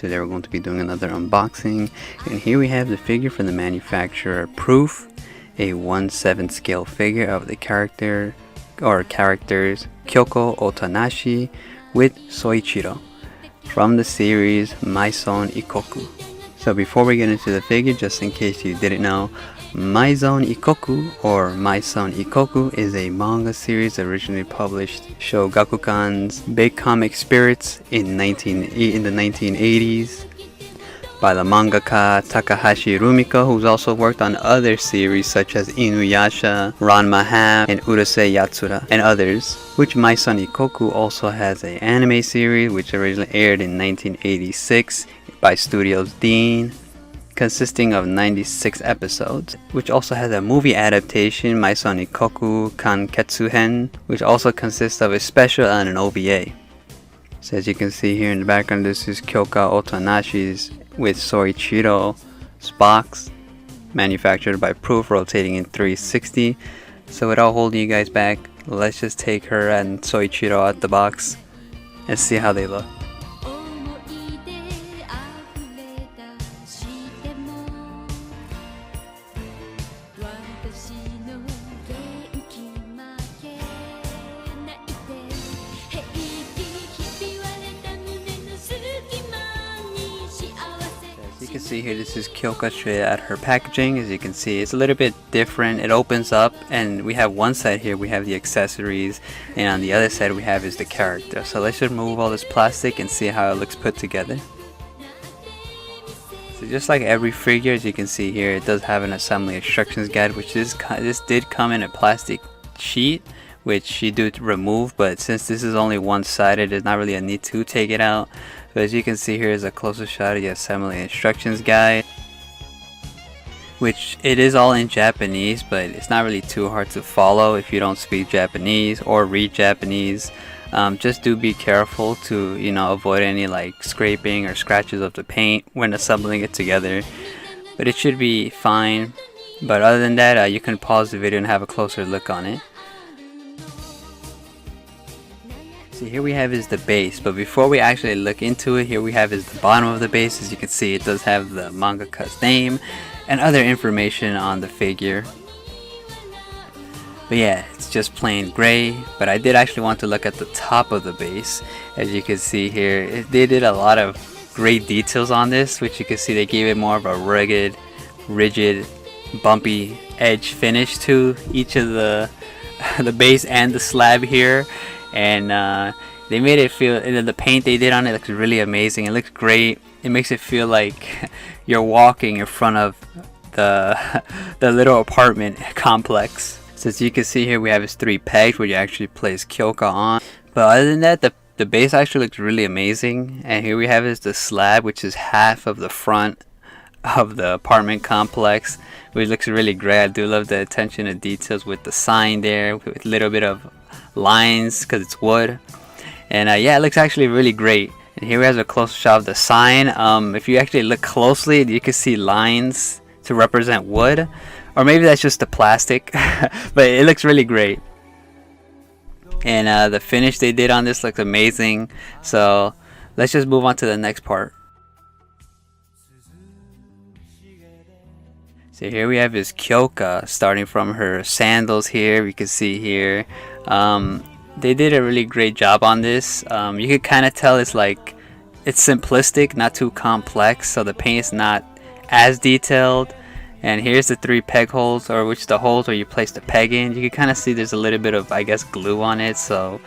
today we're going to be doing another unboxing. And here we have the figure from the manufacturer Proof, a 1/7 scale figure of the characters Kyōko Otonashi with Sōichirō from the series Maison Ikkoku. So before we get into the figure, just in case you didn't know, Maison Ikkoku or Maison Ikkoku is a manga series originally published Shogakukan's Big Comic Spirits in the 1980s by the mangaka Takahashi Rumiko, who's also worked on other series such as Inuyasha, Ranma Ham, and Urusei Yatsura, and others, which Maison Ikkoku also has an anime series which originally aired in 1986 by Studios Dean, consisting of 96 episodes, which also has a movie adaptation, Maison Ikkoku Kanketsuhen, which also consists of a special and an OVA. So as you can see here in the background, this is Kyōko Otonashi's with Sōichirō's box, manufactured by Proof, rotating in 360. So without holding you guys back, let's just take her and Sōichirō out the box and see how they look. You can see here, this is Kyōko straight at her packaging. As you can see, it's a little bit different. It opens up and we have one side here, we have the accessories, and on the other side we have is the character. So let's just remove all this plastic and see how it looks put together. So just like every figure, as you can see here, it does have an assembly instructions guide, which this did come in a plastic sheet, which you do remove, but since this is only one-sided, there's not really a need to take it out. So as you can see, here is a closer shot of the assembly instructions guide, which it is all in Japanese, but it's not really too hard to follow if you don't speak Japanese or read Japanese. Just do be careful to, avoid any like scraping or scratches of the paint when assembling it together, but it should be fine. But other than that, you can pause the video and have a closer look on it. So here we have is the base, but before we actually look into it, here we have is the bottom of the base. As you can see, it does have the mangaka's name and other information on the figure. But yeah, it's just plain gray, but I did actually want to look at the top of the base. As you can see here, they did a lot of great details on this, which you can see they gave it more of a rugged, rigid, bumpy edge finish to each of the base and the slab here. And they made it feel, and the paint they did on it looks really amazing. It looks great. It makes it feel like you're walking in front of the little apartment complex. So as you can see here, we have his 3 pegs where you actually place Kyōko on. But other than that, the base actually looks really amazing. And here we have is the slab, which is half of the front of the apartment complex, which looks really great. I do love the attention to details with the sign there, with a little bit of lines because it's wood. And yeah, it looks actually really great. And here we have a close shot of the sign. If you actually look closely, you can see lines to represent wood, or maybe that's just the plastic. But it looks really great. And the finish they did on this looks amazing. So let's just move on to the next part. So here we have is Kyōko, starting from her sandals here. You can see here, they did a really great job on this. You can kind of tell it's simplistic, not too complex, so the paint is not as detailed. And here's the 3 peg holes, or which the holes where you place the peg in. You can kind of see there's a little bit of, I guess, glue on it, so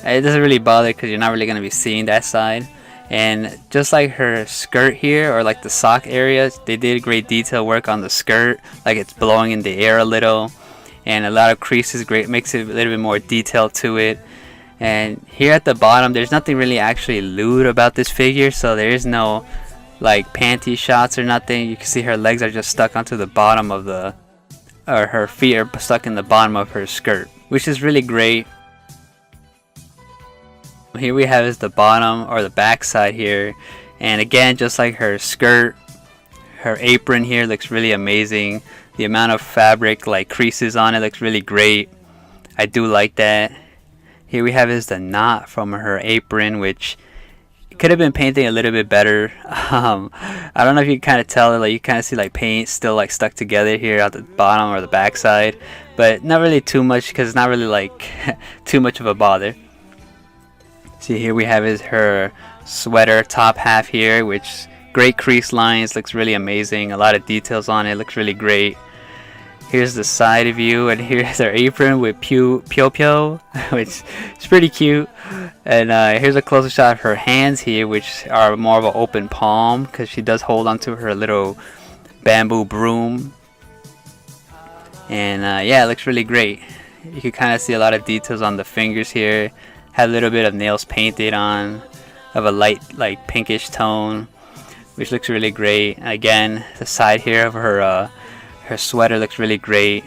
it doesn't really bother because you're not really going to be seeing that side. And just like her skirt here, or like the sock areas, they did great detail work on the skirt, like it's blowing in the air a little, and a lot of creases, great, makes it a little bit more detail to it. And here at the bottom, there's nothing really actually lewd about this figure, so there is no like panty shots or nothing. You can see her legs are just stuck onto the bottom of or her feet are stuck in the bottom of her skirt, which is really great. Here we have is the bottom, or the back side here, and again, just like her skirt, her apron here looks really amazing. The amount of fabric, like creases on it, looks really great. I do like that. Here we have is the knot from her apron, which could have been painting a little bit better. I don't know if you can kind of tell, like you kind of see like paint still like stuck together here at the bottom or the back side, but not really too much because it's not really like too much of a bother. See, here we have her sweater top half here, which great crease lines, looks really amazing, a lot of details on it, looks really great. Here's the side view, and here's her apron with Pyo Pyo, which is pretty cute. And here's a closer shot of her hands here, which are more of an open palm because she does hold onto her little bamboo broom. And yeah, it looks really great. You can kind of see a lot of details on the fingers here. Had a little bit of nails painted on, of a light like pinkish tone, which looks really great. Again, the side here of her sweater looks really great,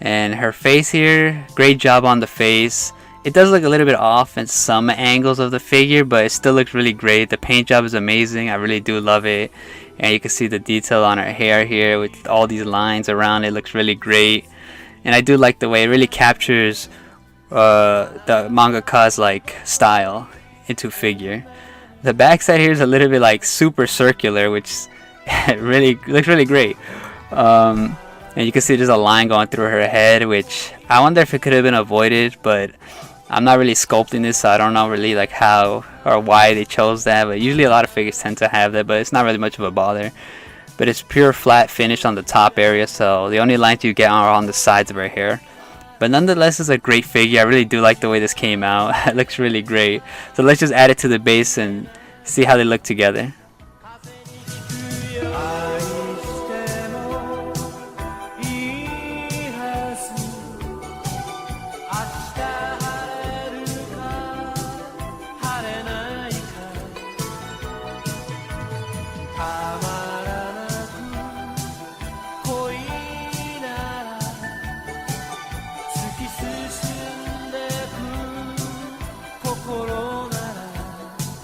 and her face here, great job on the face. It does look a little bit off in some angles of the figure, but it still looks really great. The paint job is amazing, I really do love it. And you can see the detail on her hair here with all these lines around it, looks really great. And I do like the way it really captures the mangaka's like style into figure. The back side here is a little bit like super circular, which really looks really great. And you can see there's a line going through her head, which I wonder if it could have been avoided, but I'm not really sculpting this, so I don't know really like how or why they chose that. But usually a lot of figures tend to have that, but it's not really much of a bother. But it's pure flat finish on the top area, so the only lines you get are on the sides of her hair. But nonetheless, it's a great figure. I really do like the way this came out. It looks really great. So let's just add it to the base and see how they look together.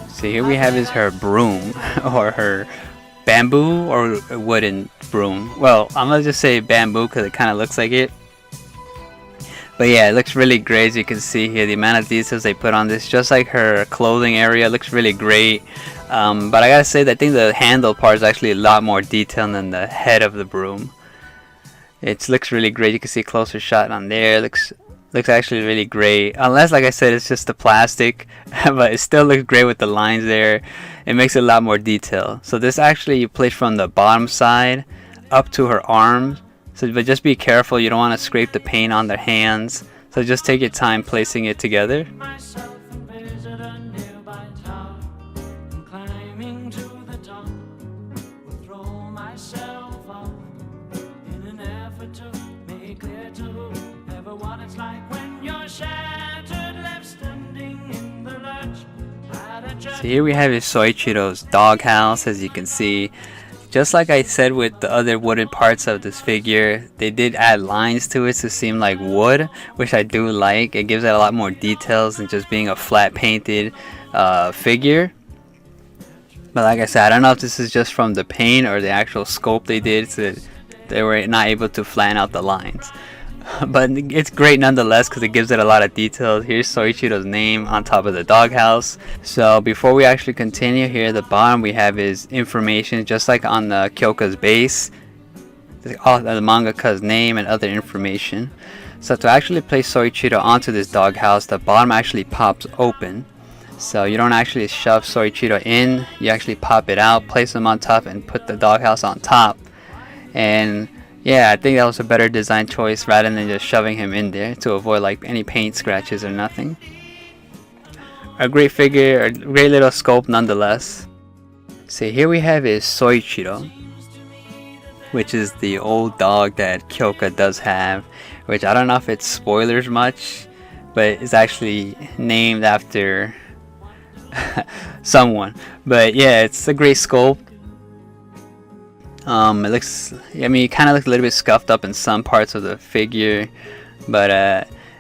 So here we have is her broom, or her bamboo or wooden broom. Well, I'm gonna just say bamboo because it kind of looks like it. But yeah, it looks really great. As you can see here, the amount of details they put on this, just like her clothing area, looks really great. But I gotta say that I think the handle part is actually a lot more detailed than the head of the broom. It looks really great. You can see a closer shot on there. Looks actually really great, unless like I said it's just the plastic. But it still looks great with the lines there. It makes it a lot more detail. So this actually you place from the bottom side up to her arms, so but just be careful, you don't want to scrape the paint on their hands, so just take your time placing it together. So here we have is Sōichiro's doghouse. As you can see, just like I said with the other wooden parts of this figure, they did add lines to it to seem like wood, which I do like. It gives it a lot more details than just being a flat painted figure. But like I said, I don't know if this is just from the paint or the actual sculpt they did, so they were not able to flatten out the lines. But it's great nonetheless because it gives it a lot of details. Here's Sōichiro's name on top of the doghouse. So before we actually continue, here at the bottom we have his information, just like on the Kyoko's base, the mangaka's name and other information. So to actually place Sōichirō onto this doghouse, the bottom actually pops open. So you don't actually shove Sōichirō in, you actually pop it out, place him on top, and put the doghouse on top. And yeah, I think that was a better design choice rather than just shoving him in there to avoid like any paint scratches or nothing. A great figure, a great little sculpt nonetheless. So here we have is Sōichirō, which is the old dog that Kyōko does have, which I don't know if it's spoilers much, but it's actually named after someone. But yeah, it's a great sculpt. It looks, I mean, it kind of looks a little bit scuffed up in some parts of the figure, but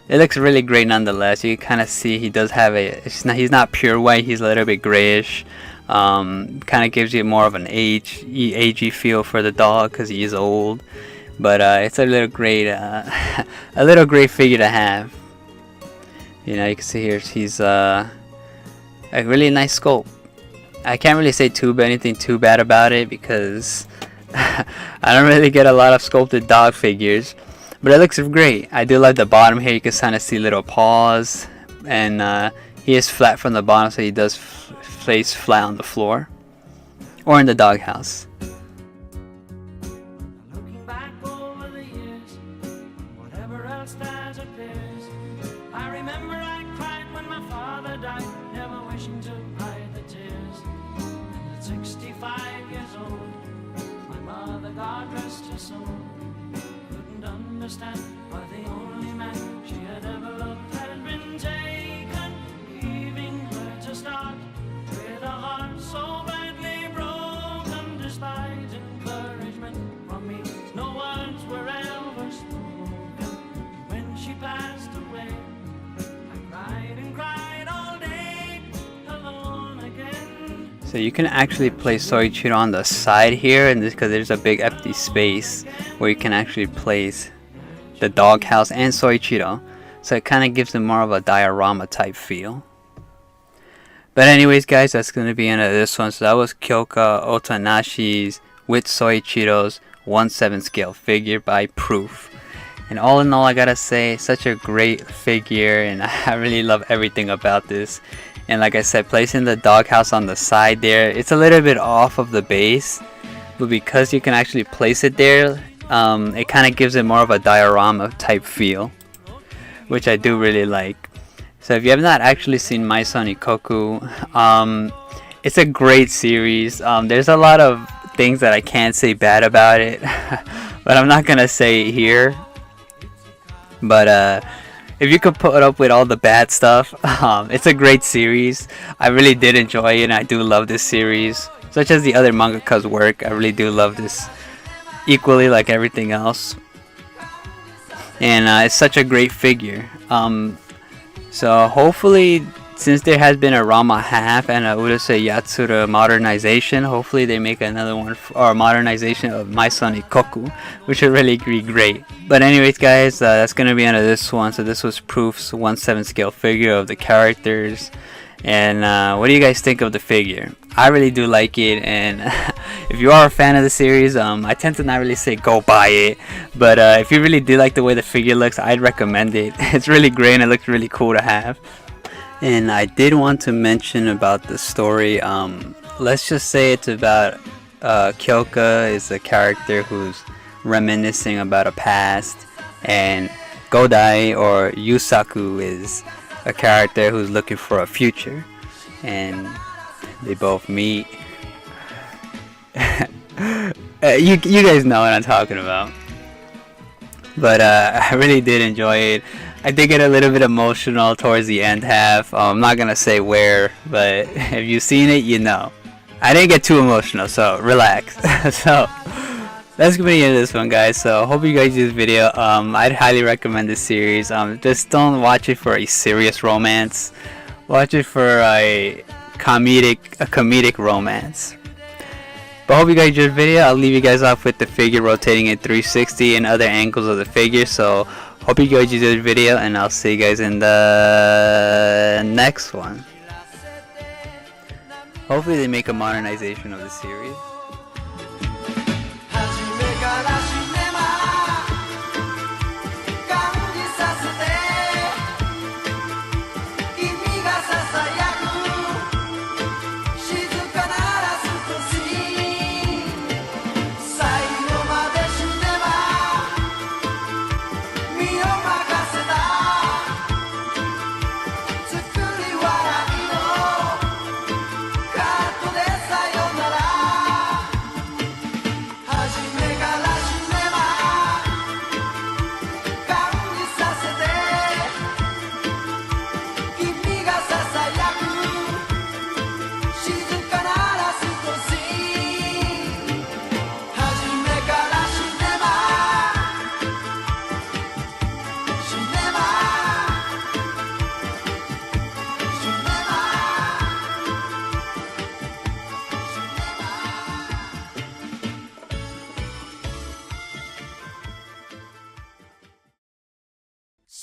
it looks really great nonetheless. You kind of see he does have he's not pure white, he's a little bit grayish. Kind of gives you more of an agey feel for the dog because he is old. But it's a little great figure to have. You know, you can see here he's a really nice sculpt. I can't really say anything too bad about it because I don't really get a lot of sculpted dog figures, but it looks great. I do like the bottom here. You can kind of see little paws, and he is flat from the bottom, so he does face flat on the floor or in the doghouse. I remember I cried when my father died, never wishing to hide the tears. And at 65 years old, my mother, God rest her soul, couldn't understand why the only man she had ever loved had been taken, leaving her to start with a heart so badly broken. Despite encouragement from me, no words were ever spoken. When she passed away, so you can actually place Sōichirō on the side here, and this because there's a big empty space where you can actually place the doghouse and Sōichirō. So it kind of gives them more of a diorama type feel. But anyways, guys, that's going to be the end of this one. So that was Kyōko Otonashi's with Sōichirō's 1/7 scale figure by Proof. And all in all, I gotta say, such a great figure, and I really love everything about this. And like I said, placing the doghouse on the side there, it's a little bit off of the base, but because you can actually place it there, it kind of gives it more of a diorama type feel, which I do really like. So if you have not actually seen Maison Ikkoku, it's a great series. There's a lot of things that I can't say bad about it, but I'm not gonna say it here. But if you could put up with all the bad stuff, it's a great series. I really did enjoy it, and I do love this series. Such as the other mangaka's work, I really do love this equally like everything else. And it's such a great figure. So hopefully, since there has been a Rama half and a Urusei Yatsura modernization, hopefully they make another one or a modernization of Maison Ikkoku, which would really be great. But anyways, guys, that's going to be end of this one. So this was Proof's 1/7 scale figure of the characters. And what do you guys think of the figure? I really do like it, and if you are a fan of the series, I tend to not really say go buy it, but if you really do like the way the figure looks, I'd recommend it. It's really great and it looks really cool to have. And I did want to mention about the story. Let's just say it's about Kyōko is a character who's reminiscing about a past, and Godai or Yuusaku is a character who's looking for a future, and they both meet. You guys know what I'm talking about. But I really did enjoy it. I did get a little bit emotional towards the end half. I'm not gonna say where, but if you've seen it, you know. I didn't get too emotional, so relax. So that's gonna be the end of this one, guys. So hope you guys use this video. I'd highly recommend this series. Just don't watch it for a serious romance. Watch it for a comedic romance. But hope you guys enjoyed the video. I'll leave you guys off with the figure rotating at 360 and other angles of the figure. So hope you guys enjoyed the video, and I'll see you guys in the next one. Hopefully they make a modernization of the series.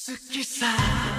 Suki-san